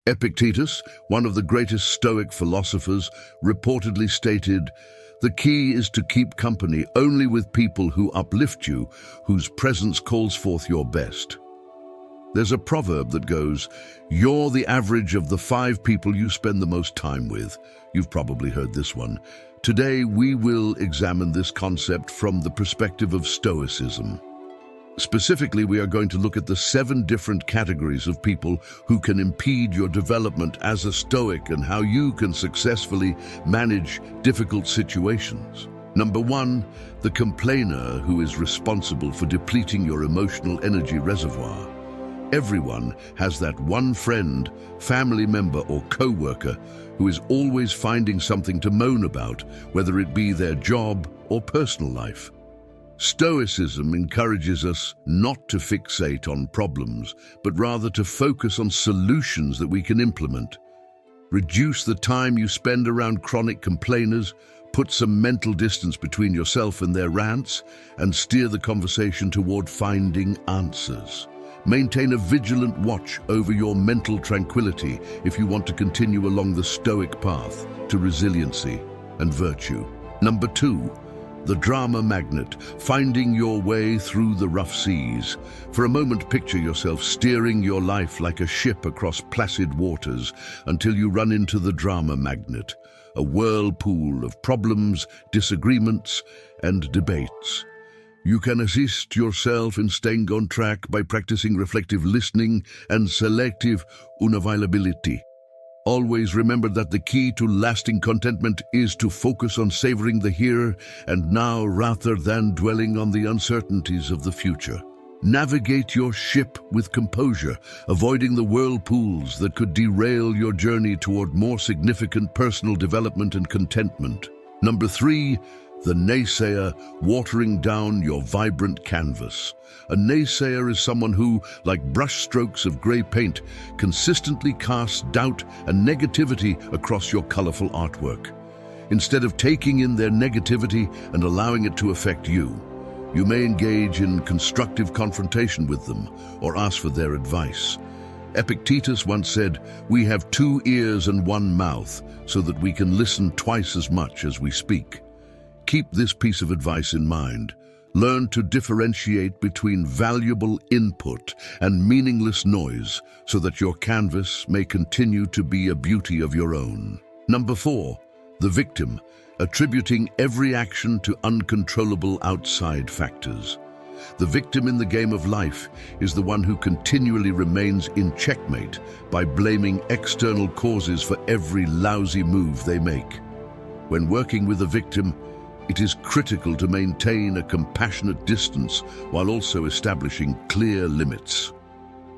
Epictetus, one of the greatest Stoic philosophers, reportedly stated, "The key is to keep company only with people who uplift you, whose presence calls forth your best." There's a proverb that goes, "You're the average of the 5 people you spend the most time with." You've probably heard this one. Today we will examine this concept from the perspective of Stoicism. Specifically, we are going to look at the 7 different categories of people who can impede your development as a Stoic and how you can successfully manage difficult situations. Number 1, the complainer, who is responsible for depleting your emotional energy reservoir. Everyone has that one friend, family member, or co-worker who is always finding something to moan about, whether it be their job or personal life. Stoicism encourages us not to fixate on problems, but rather to focus on solutions that we can implement. Reduce the time you spend around chronic complainers, put some mental distance between yourself and their rants, and steer the conversation toward finding answers. Maintain a vigilant watch over your mental tranquility if you want to continue along the Stoic path to resiliency and virtue. Number 2, the drama magnet, finding your way through the rough seas. For a moment, picture yourself steering your life like a ship across placid waters until you run into the drama magnet, a whirlpool of problems, disagreements, and debates. You can assist yourself in staying on track by practicing reflective listening and selective unavailability. Always remember that the key to lasting contentment is to focus on savoring the here and now rather than dwelling on the uncertainties of the future. Navigate your ship with composure, avoiding the whirlpools that could derail your journey toward more significant personal development and contentment. Number 3, the naysayer, watering down your vibrant canvas. A naysayer is someone who, like brushstrokes of grey paint, consistently casts doubt and negativity across your colorful artwork. Instead of taking in their negativity and allowing it to affect you, you may engage in constructive confrontation with them or ask for their advice. Epictetus once said, "We have 2 ears and 1 mouth, so that we can listen twice as much as we speak." Keep this piece of advice in mind. Learn to differentiate between valuable input and meaningless noise so that your canvas may continue to be a beauty of your own. Number 4, the victim, attributing every action to uncontrollable outside factors. The victim in the game of life is the one who continually remains in checkmate by blaming external causes for every lousy move they make. When working with a victim, it is critical to maintain a compassionate distance while also establishing clear limits.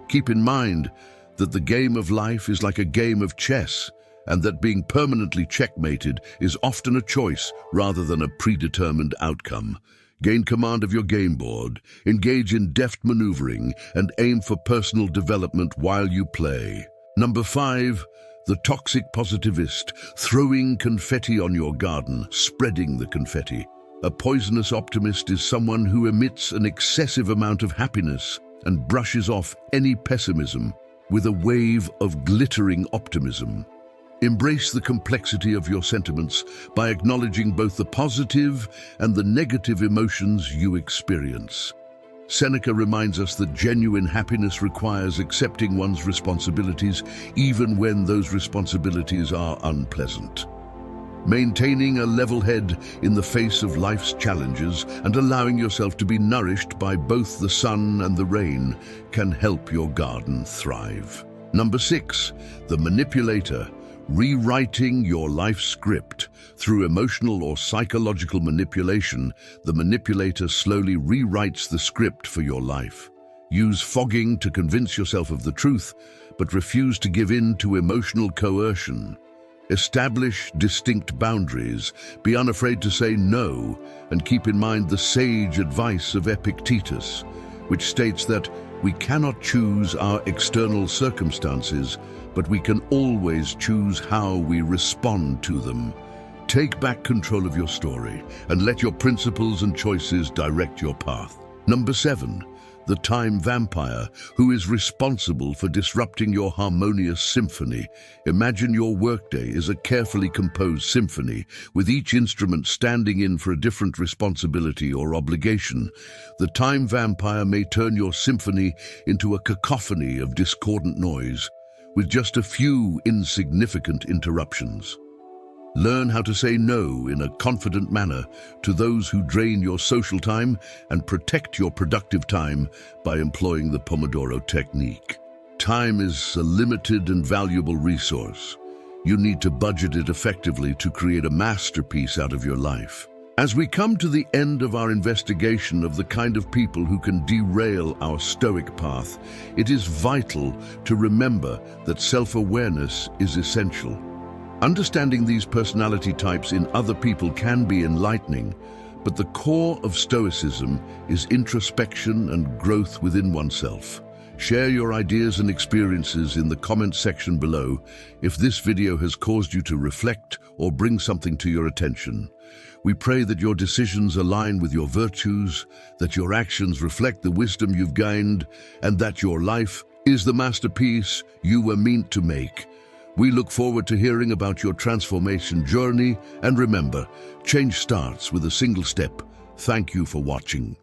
Keep in mind that the game of life is like a game of chess, and that being permanently checkmated is often a choice rather than a predetermined outcome. Gain command of your game board, engage in deft maneuvering, and aim for personal development while you play. Number 5, the toxic positivist, throwing confetti on your garden, spreading the confetti. A poisonous optimist is someone who emits an excessive amount of happiness and brushes off any pessimism with a wave of glittering optimism. Embrace the complexity of your sentiments by acknowledging both the positive and the negative emotions you experience. Seneca reminds us that genuine happiness requires accepting one's responsibilities, even when those responsibilities are unpleasant. Maintaining a level head in the face of life's challenges and allowing yourself to be nourished by both the sun and the rain can help your garden thrive. Number 6, the manipulator, rewriting your life script. Through emotional or psychological manipulation, the manipulator slowly rewrites the script for your life. Use fogging to convince yourself of the truth, but refuse to give in to emotional coercion. Establish distinct boundaries, be unafraid to say no, and keep in mind the sage advice of Epictetus, which states that we cannot choose our external circumstances, but we can always choose how we respond to them. Take back control of your story and let your principles and choices direct your path. Number 7, the time vampire, who is responsible for disrupting your harmonious symphony. Imagine your workday is a carefully composed symphony, with each instrument standing in for a different responsibility or obligation. The time vampire may turn your symphony into a cacophony of discordant noise, with just a few insignificant interruptions. Learn how to say no in a confident manner to those who drain your social time and protect your productive time by employing the Pomodoro technique. Time is a limited and valuable resource. You need to budget it effectively to create a masterpiece out of your life. As we come to the end of our investigation of the kind of people who can derail our Stoic path, it is vital to remember that self-awareness is essential. Understanding these personality types in other people can be enlightening, but the core of Stoicism is introspection and growth within oneself. Share your ideas and experiences in the comment section below if this video has caused you to reflect or bring something to your attention. We pray that your decisions align with your virtues, that your actions reflect the wisdom you've gained, and that your life is the masterpiece you were meant to make. We look forward to hearing about your transformation journey, and remember, change starts with a single step. Thank you for watching.